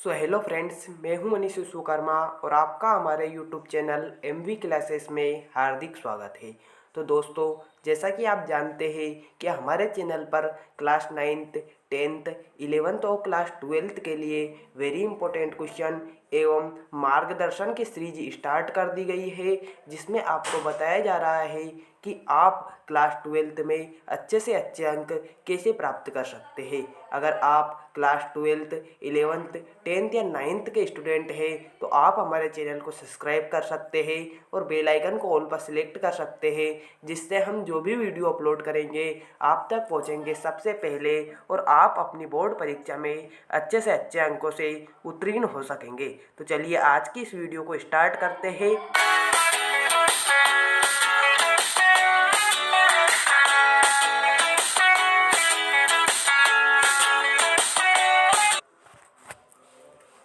Hello friends, मैं हूं मनीष विश्वकर्मा और आपका हमारे यूट्यूब चैनल एमवी क्लासेस में हार्दिक स्वागत है। तो दोस्तों, जैसा कि आप जानते हैं कि हमारे चैनल पर क्लास 9th 10th 11th और क्लास 12th के लिए वेरी इंपॉर्टेंट क्वेश्चन एवं मार्गदर्शन की सीरीज स्टार्ट कर दी गई है, जिसमें आपको बताया जा रहा है कि आप क्लास 12th में अच्छे से अच्छे अंक कैसे प्राप्त कर सकते हैं। अगर आप क्लास 12th 11th 10th या 9th के स्टूडेंट हैं तो आप हमारे चैनल को सब्सक्राइब कर सकते हैं और बेल आइकन को ऑल पर सिलेक्ट कर सकते हैं, जिससे हम जो भी वीडियो अपलोड करेंगे आप तक पहुंचेंगे सबसे पहले और आप अपनी बोर्ड परीक्षा में अच्छे से अच्छे अंकों से उत्तीर्ण हो सकेंगे। तो चलिए आज की इस वीडियो को स्टार्ट करते हैं।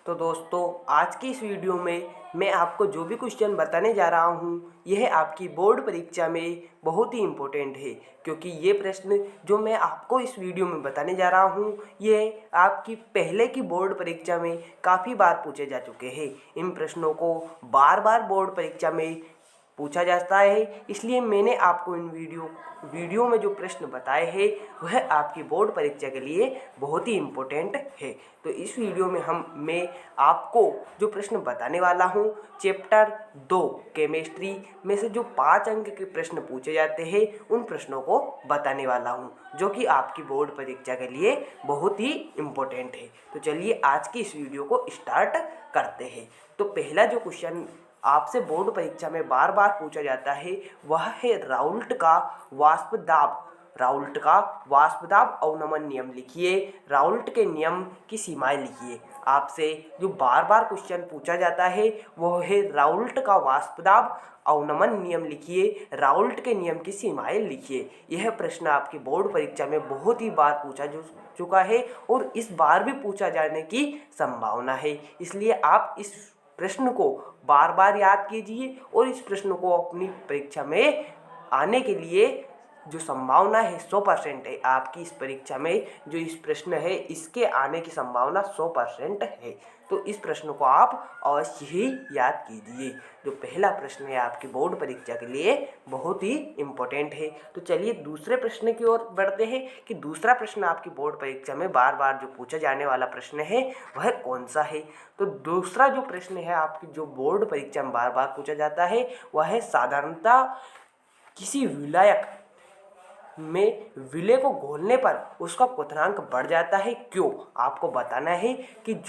तो दोस्तों, आज की इस वीडियो में मैं आपको जो भी क्वेश्चन बताने जा रहा हूँ यह आपकी बोर्ड परीक्षा में बहुत ही इम्पोर्टेंट है, क्योंकि ये प्रश्न जो मैं आपको इस वीडियो में बताने जा रहा हूँ ये आपकी पहले की बोर्ड परीक्षा में काफ़ी बार पूछे जा चुके हैं। इन प्रश्नों को बार बार बोर्ड परीक्षा में पूछा जाता है, इसलिए मैंने आपको इन वीडियो में जो प्रश्न बताए हैं वह आपकी बोर्ड परीक्षा के लिए बहुत ही इम्पोर्टेंट है। तो इस वीडियो में मैं आपको जो प्रश्न बताने वाला हूँ चैप्टर 2 केमिस्ट्री में से जो 5 अंक के प्रश्न पूछे जाते हैं उन प्रश्नों को बताने वाला हूँ, जो कि आपकी बोर्ड परीक्षा के लिए बहुत ही इम्पोर्टेंट है। तो चलिए आज की इस वीडियो को स्टार्ट करते हैं। तो पहला जो क्वेश्चन आपसे बोर्ड परीक्षा में बार बार पूछा जाता है वह है राउल्ट का वाष्प दाब अवनमन नियम लिखिए। राउल्ट के नियम की सीमाएं लिखिए। आपसे जो बार बार क्वेश्चन पूछा जाता है वह है राउल्ट का वाष्प दाब अवनमन नियम लिखिए, राउल्ट के नियम की सीमाएं लिखिए। यह प्रश्न आपकी बोर्ड परीक्षा में बहुत ही बार पूछा चुका है और इस बार भी पूछा जाने की संभावना है, इसलिए आप इस प्रश्न को बार बार याद कीजिए और इस प्रश्न को अपनी परीक्षा में आने के लिए जो संभावना है 100% है। आपकी इस परीक्षा में जो इस प्रश्न है इसके आने की संभावना 100% है। तो इस प्रश्न को आप अवश्य ही याद कीजिए। जो पहला प्रश्न है आपकी बोर्ड परीक्षा के लिए बहुत ही इम्पोर्टेंट है। तो चलिए दूसरे प्रश्न की ओर बढ़ते हैं कि दूसरा प्रश्न आपकी बोर्ड परीक्षा में बार बार जो पूछा जाने वाला प्रश्न है वह कौन सा है। तो दूसरा जो प्रश्न है आपकी जो बोर्ड परीक्षा में बार बार पूछा जाता है वह है साधारणतः किसी विलायक में विलय को घोलने पर उसका क्वथनांक बढ़ जाता है, क्यों। आपको बताना है कि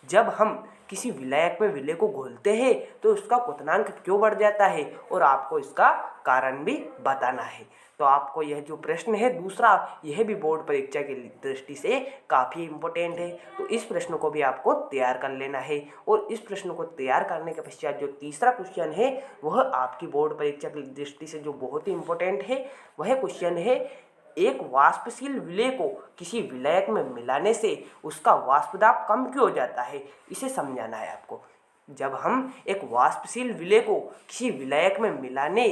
जब हम किसी विलायक में विलय को घोलते हैं तो उसका क्वथनांक क्यों बढ़ जाता है और आपको इसका कारण भी बताना है। तो आपको यह जो प्रश्न है दूसरा, यह भी बोर्ड परीक्षा की दृष्टि से काफ़ी इम्पोर्टेंट है। तो इस प्रश्न को भी आपको तैयार कर लेना है और इस प्रश्न को तैयार करने के पश्चात जो तीसरा क्वेश्चन है वह आपकी बोर्ड परीक्षा की दृष्टि से जो बहुत ही इम्पोर्टेंट है वह क्वेश्चन है एक वाष्पशील विलय को किसी विलायक में मिलाने से उसका वाष्प दाब कम क्यों हो जाता है, इसे समझाना है आपको। जब हम एक वाष्पशील विलय को किसी विलायक में मिलाने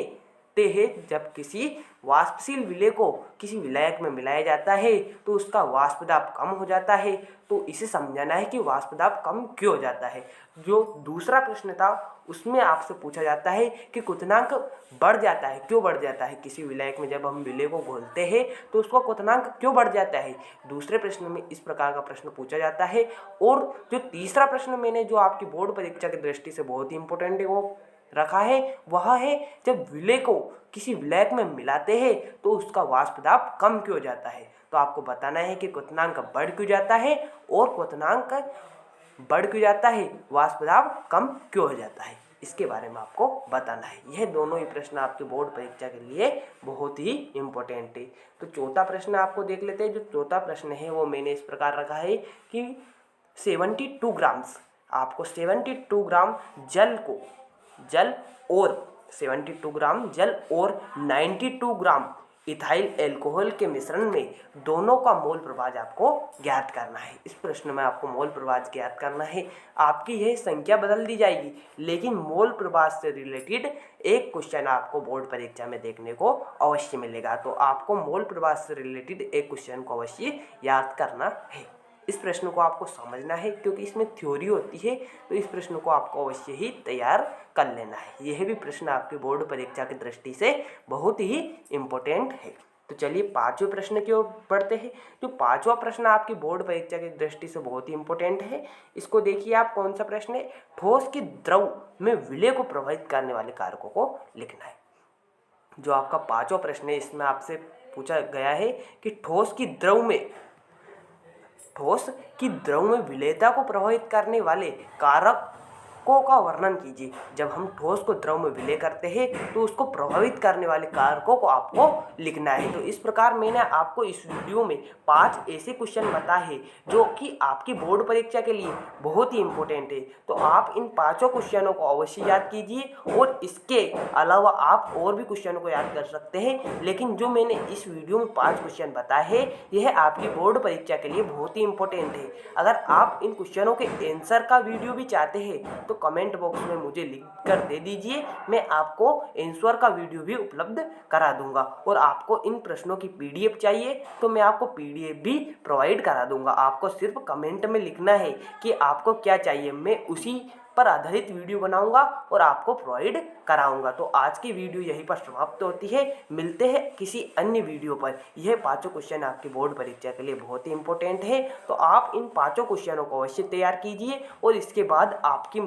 हैं, जब किसी वाष्पशील विलय को किसी विलायक में मिलाया जाता है तो उसका वाष्प दाब कम हो जाता है। तो इसे समझाना है कि वाष्प दाब कम क्यों हो जाता है। जो दूसरा प्रश्न था उसमें आपसे पूछा जाता है कि क्वथनांक बढ़ जाता है, क्यों बढ़ जाता है। किसी विलायक में जब हम विलय को घोलते हैं तो उसका क्वथनांक क्यों बढ़ जाता है। दूसरे प्रश्न में इस प्रकार का प्रश्न पूछा जाता है। और जो तीसरा प्रश्न मैंने जो आपकी बोर्ड परीक्षा की दृष्टि से बहुत ही इंपॉर्टेंट है वो रखा है वह है जब विलय को किसी विलायक में मिलाते हैं तो उसका वाष्प दाब कम क्यों हो जाता है। तो आपको बताना है कि क्वथनांक बढ़ क्यों जाता है और क्वथनांक बढ़ क्यों जाता है, वाष्प दाब कम क्यों हो जाता है, इसके बारे में आपको बताना है। यह दोनों ही प्रश्न आपके बोर्ड परीक्षा के लिए बहुत ही इम्पोर्टेंट है। तो चौथा प्रश्न आपको देख लेते हैं। जो चौथा प्रश्न है वो मैंने इस प्रकार रखा है कि 72 ग्राम्स, आपको 72 ग्राम जल और 72 ग्राम जल और 92 ग्राम इथाइल एल्कोहल के मिश्रण में दोनों का मोल प्रभाज आपको ज्ञात करना है। इस प्रश्न में आपको मोल प्रभाज ज्ञात करना है। आपकी यह संख्या बदल दी जाएगी, लेकिन मोल प्रभाज से रिलेटेड एक क्वेश्चन आपको बोर्ड परीक्षा में देखने को अवश्य मिलेगा। तो आपको मोल प्रभाज से रिलेटेड एक क्वेश्चन को अवश्य याद करना है। इस प्रश्न को आपको समझना है क्योंकि इसमें थ्योरी होती है, तो इस प्रश्न को आपको अवश्य ही तैयार कर लेना है। यह भी प्रश्न आपके बोर्ड परीक्षा की दृष्टि से बहुत ही इम्पोर्टेंट है। तो चलिए पांचवें प्रश्न की ओर बढ़ते हैं। जो पांचवा प्रश्न आपकी बोर्ड परीक्षा की दृष्टि से बहुत ही इम्पोर्टेंट है, इसको देखिए आप कौन सा प्रश्न है। ठोस की द्रव में विलय को प्रभावित करने वाले कारकों को लिखना है। जो आपका पांचवा प्रश्न है इसमें आपसे पूछा गया है कि ठोस की द्रव में विलेयता को प्रभावित करने वाले कारकों का वर्णन कीजिए। जब हम ठोस को द्रव में विलय करते हैं तो उसको प्रभावित करने वाले कारकों को आपको लिखना है। तो इस प्रकार मैंने आपको इस वीडियो में 5 ऐसे क्वेश्चन बताए हैं जो कि आपकी बोर्ड परीक्षा के लिए बहुत ही इम्पोर्टेंट है। तो आप इन 5 क्वेश्चनों को अवश्य याद कीजिए और इसके अलावा आप और भी क्वेश्चनों को याद कर सकते हैं, लेकिन जो मैंने इस वीडियो में 5 क्वेश्चन बताए हैं यह आपकी बोर्ड परीक्षा के लिए बहुत ही इम्पोर्टेंट है। अगर आप इन क्वेश्चनों के आंसर का वीडियो भी चाहते हैं तो कमेंट बॉक्स में मुझे लिख कर दे दीजिए, मैं आपको आंसर का वीडियो भी उपलब्ध करा दूंगा। और आपको इन प्रश्नों की पीडीएफ चाहिए तो मैं आपको पीडीएफ भी प्रोवाइड करा दूंगा। आपको सिर्फ कमेंट में लिखना है कि आपको क्या चाहिए, मैं उसी पर आधारित वीडियो बनाऊंगा और आपको प्रोवाइड कराऊंगा। तो आज की वीडियो यहीं पर समाप्त होती है। मिलते हैं किसी अन्य वीडियो पर। यह 5 क्वेश्चन आपकी बोर्ड परीक्षा के लिए बहुत ही इंपॉर्टेंट है, तो आप इन 5 क्वेश्चनों को अवश्य तैयार कीजिए और इसके बाद आपकी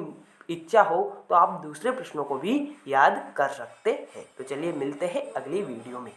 इच्छा हो तो आप दूसरे प्रश्नों को भी याद कर सकते हैं। तो चलिए मिलते हैं अगली वीडियो में।